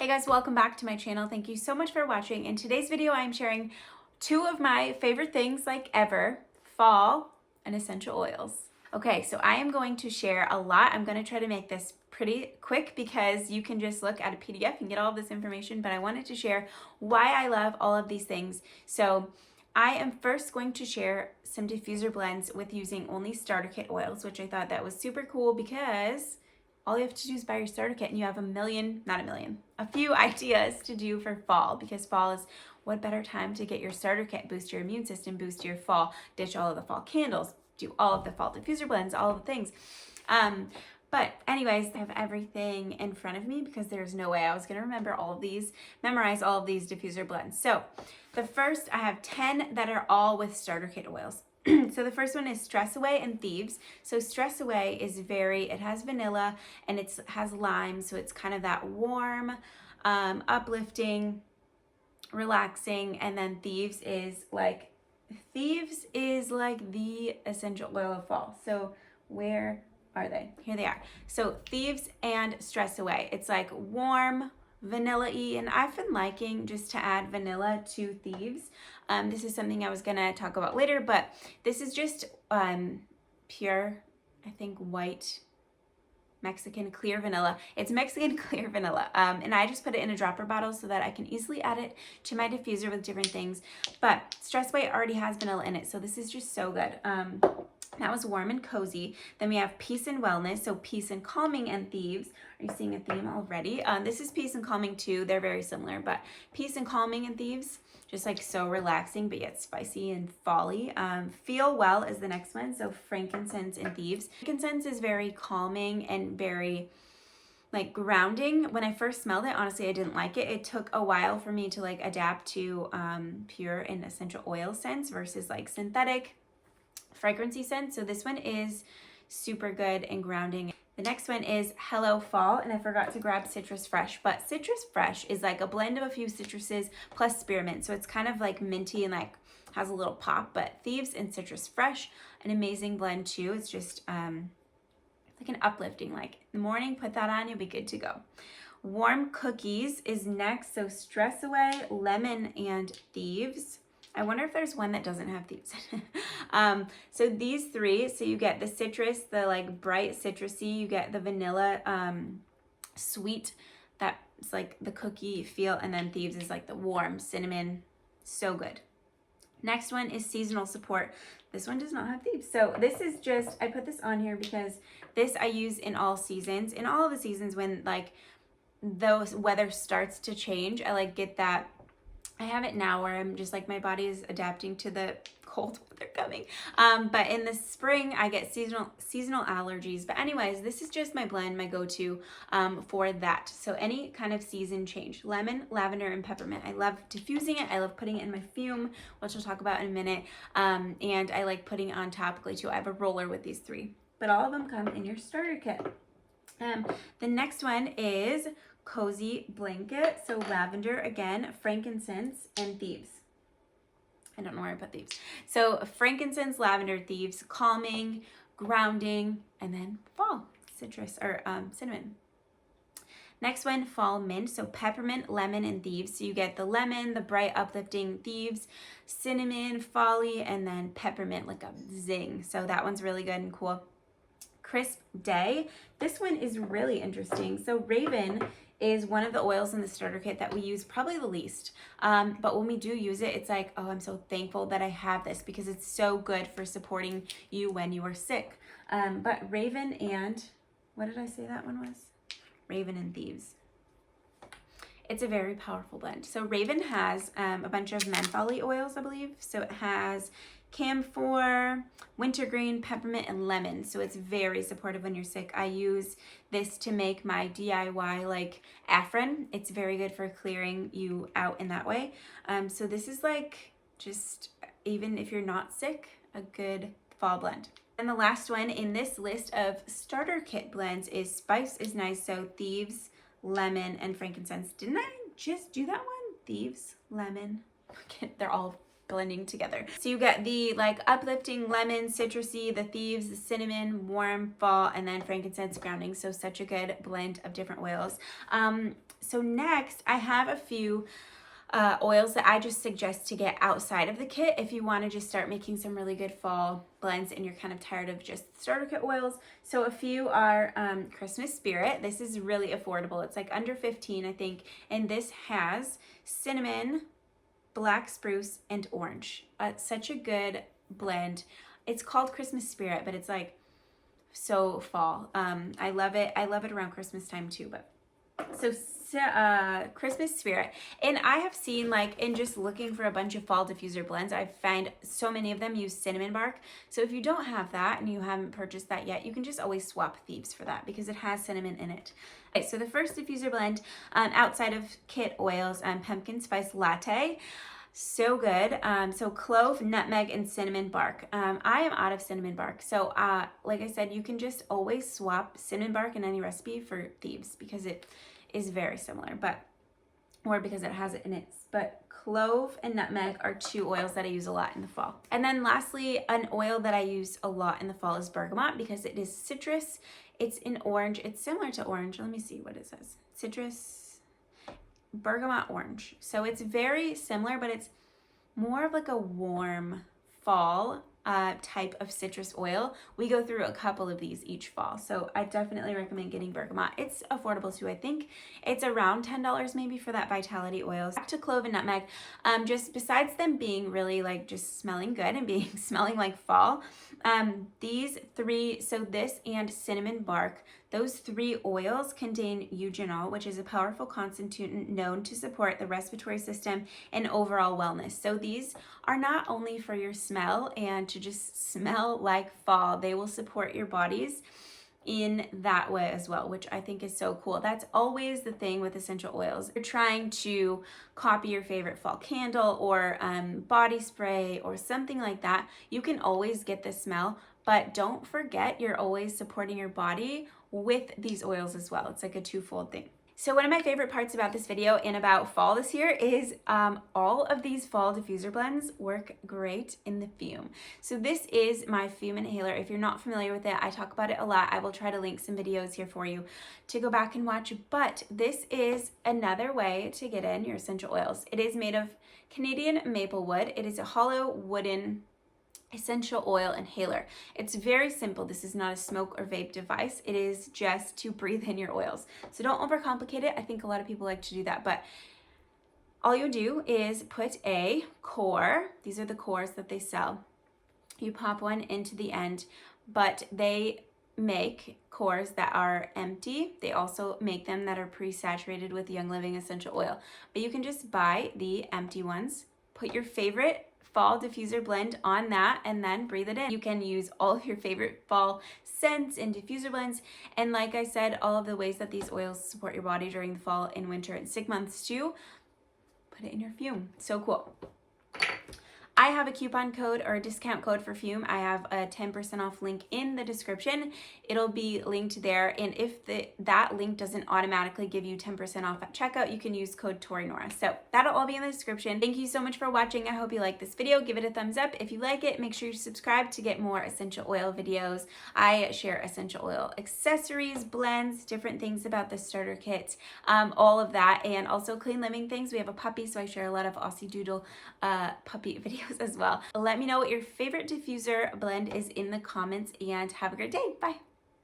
guys, welcome back to my channel. Thank you so much for watching. In today's video, I'm sharing two of my favorite things like ever, fall and essential oils. Okay, so I am going to share a lot. I'm going to try to make this pretty quick because you can just look at a PDF and get all of this information, but I wanted to share why I love all of these things. So I am first going to share some diffuser blends with using only starter kit oils, which I thought that was super cool because all you have to do is buy your starter kit and you have a few ideas to do for fall, because fall is what better time to get your starter kit, boost your immune system, boost your fall, ditch all of the fall candles, do all of the fall diffuser blends, all of the things. But anyways, I have everything in front of me because there's no way I was going to memorize all of these diffuser blends. So the first, I have 10 that are all with starter kit oils. So the first one is Stress Away and Thieves. So Stress Away is it has vanilla and it has lime. So it's kind of that warm, uplifting, relaxing. And then Thieves is like the essential oil of fall. So where are they? Here they are. So Thieves and Stress Away. It's like warm, vanilla-y, and I've been liking just to add vanilla to Thieves. This is something I was gonna talk about later, but this is just pure, I think, white Mexican clear vanilla. It's Mexican clear vanilla, and I just put it in a dropper bottle so that I can easily add it to my diffuser with different things. But Stress Away already has vanilla in it, so this is just so good. That was warm and cozy. Then we have Peace and Wellness, so Peace and Calming and Thieves. Are you seeing a theme already? This is Peace and Calming too. They're very similar, but Peace and Calming and Thieves, just like so relaxing, but yet spicy and fall-y. Feel Well is the next one, so Frankincense and Thieves. Frankincense is very calming and very like grounding. When I first smelled it, honestly, I didn't like it. It took a while for me to like adapt to pure and essential oil scents versus like synthetic fragrancy scent. So this one is super good and grounding. The next one is Hello Fall, and I forgot to grab Citrus Fresh, but Citrus Fresh is like a blend of a few citruses plus spearmint. So it's kind of like minty and like has a little pop, but Thieves and Citrus Fresh, an amazing blend too. It's just like an uplifting, like in the morning, put that on, you'll be good to go. Warm Cookies is next. So Stress Away, Lemon, and Thieves. I wonder if there's one that doesn't have thieves. So these three, so you get the citrus, the like bright citrusy, you get the vanilla sweet, that's like the cookie feel, and then Thieves is like the warm cinnamon, so good. Next one is Seasonal Support. This one does not have thieves. So this is just, I put this on here because this I use in all seasons. In all of the seasons when like the weather starts to change, I like get that. I have it now where I'm just like, my body is adapting to the cold weather coming. But in the spring, I get seasonal allergies. But anyways, this is just my blend, my go-to for that. So any kind of season change. Lemon, lavender, and peppermint. I love diffusing it. I love putting it in my Fume, which I'll talk about in a minute. And I like putting it on topically too. I have a roller with these three. But all of them come in your starter kit. The next one is Cozy Blanket, so Lavender again, Frankincense, and Thieves. I don't know where I put Thieves. So Frankincense, Lavender, Thieves, calming, grounding, and then fall, citrus or cinnamon. Next one, Fall Mint, so Peppermint, Lemon, and Thieves. So you get the lemon, the bright uplifting Thieves, cinnamon, folly, and then peppermint, like a zing. So that one's really good and cool. Crisp Day. This one is really interesting. So Raven is one of the oils in the starter kit that we use probably the least. But when we do use it, it's like, oh, I'm so thankful that I have this because it's so good for supporting you when you are sick. But Raven and, what did I say that one was? Raven and Thieves. It's a very powerful blend. So Raven has a bunch of mentholy oils, I believe. So it has camphor, wintergreen, peppermint, and lemon. So it's very supportive when you're sick. I use this to make my DIY like Afrin. It's very good for clearing you out in that way. So this is like just, even if you're not sick, a good fall blend. And the last one in this list of starter kit blends is Spice is Nice. So Thieves, Lemon, and Frankincense. Didn't I just do that one? Thieves, lemon. Okay, they're all blending together. So you get the like uplifting lemon, citrusy, the Thieves, the cinnamon, warm, fall, and then frankincense grounding. So such a good blend of different oils. So next, I have a few oils that I just suggest to get outside of the kit if you want to just start making some really good fall blends and you're kind of tired of just starter kit oils. So a few are Christmas Spirit. This is really affordable. It's like under 15, I think, and this has cinnamon, black spruce, and orange. Such a good blend. It's called Christmas Spirit, but it's like so fall. I love it. I love it around Christmas time too. But so Christmas Spirit, and I have seen, like, in just looking for a bunch of fall diffuser blends, I find so many of them use cinnamon bark. So if you don't have that and you haven't purchased that yet, you can just always swap Thieves for that because it has cinnamon in it. Okay, so the first diffuser blend outside of kit oils, pumpkin spice latte. So good. So clove, nutmeg, and cinnamon bark. I am out of cinnamon bark. So like I said, you can just always swap cinnamon bark in any recipe for Thieves because it is very similar, or because it has it in it. But clove and nutmeg are two oils that I use a lot in the fall. And then lastly, an oil that I use a lot in the fall is bergamot because it is citrus. It's in orange. It's similar to orange. Let me see what it says. Citrus, bergamot, orange. So it's very similar, but it's more of like a warm fall type of citrus oil. We go through a couple of these each fall, so I definitely recommend getting bergamot. It's affordable too. I think it's around $10 maybe for that vitality oils. Back to clove and nutmeg, just besides them being really like just smelling good and being smelling like fall, these three, so this and cinnamon bark, those three oils contain eugenol, which is a powerful constituent known to support the respiratory system and overall wellness. So these are not only for your smell and to just smell like fall, they will support your bodies in that way as well, which I think is so cool. That's always the thing with essential oils. You're trying to copy your favorite fall candle or body spray or something like that. You can always get the smell, but don't forget you're always supporting your body with these oils as well. It's like a twofold thing. So one of my favorite parts about this video and about fall this year is all of these fall diffuser blends work great in the Fume. So this is my Fume Inhaler. If you're not familiar with it, I talk about it a lot. I will try to link some videos here for you to go back and watch, but this is another way to get in your essential oils. It is made of Canadian maple wood. It is a hollow wooden essential oil inhaler. It's very simple. This is not a smoke or vape device. It is just to breathe in your oils. So don't overcomplicate it. I think a lot of people like to do that, but all you do is put a core. These are the cores that they sell. You pop one into the end, but they make cores that are empty. They also make them that are pre-saturated with Young Living essential oil, but you can just buy the empty ones, put your favorite fall diffuser blend on that, and then breathe it in. You can use all of your favorite fall scents and diffuser blends, and like I said, all of the ways that these oils support your body during the fall and winter and sick months too. Put it in your Fume. So cool. I have a coupon code or a discount code for Fume. I have a 10% off link in the description. It'll be linked there. And if that link doesn't automatically give you 10% off at checkout, you can use code Torey Noora. So that'll all be in the description. Thank you so much for watching. I hope you like this video. Give it a thumbs up. If you like it, make sure you subscribe to get more essential oil videos. I share essential oil accessories, blends, different things about the starter kit, all of that. And also clean living things. We have a puppy, so I share a lot of Aussie Doodle puppy videos as well. Let me know what your favorite diffuser blend is in the comments, and have a great day. Bye.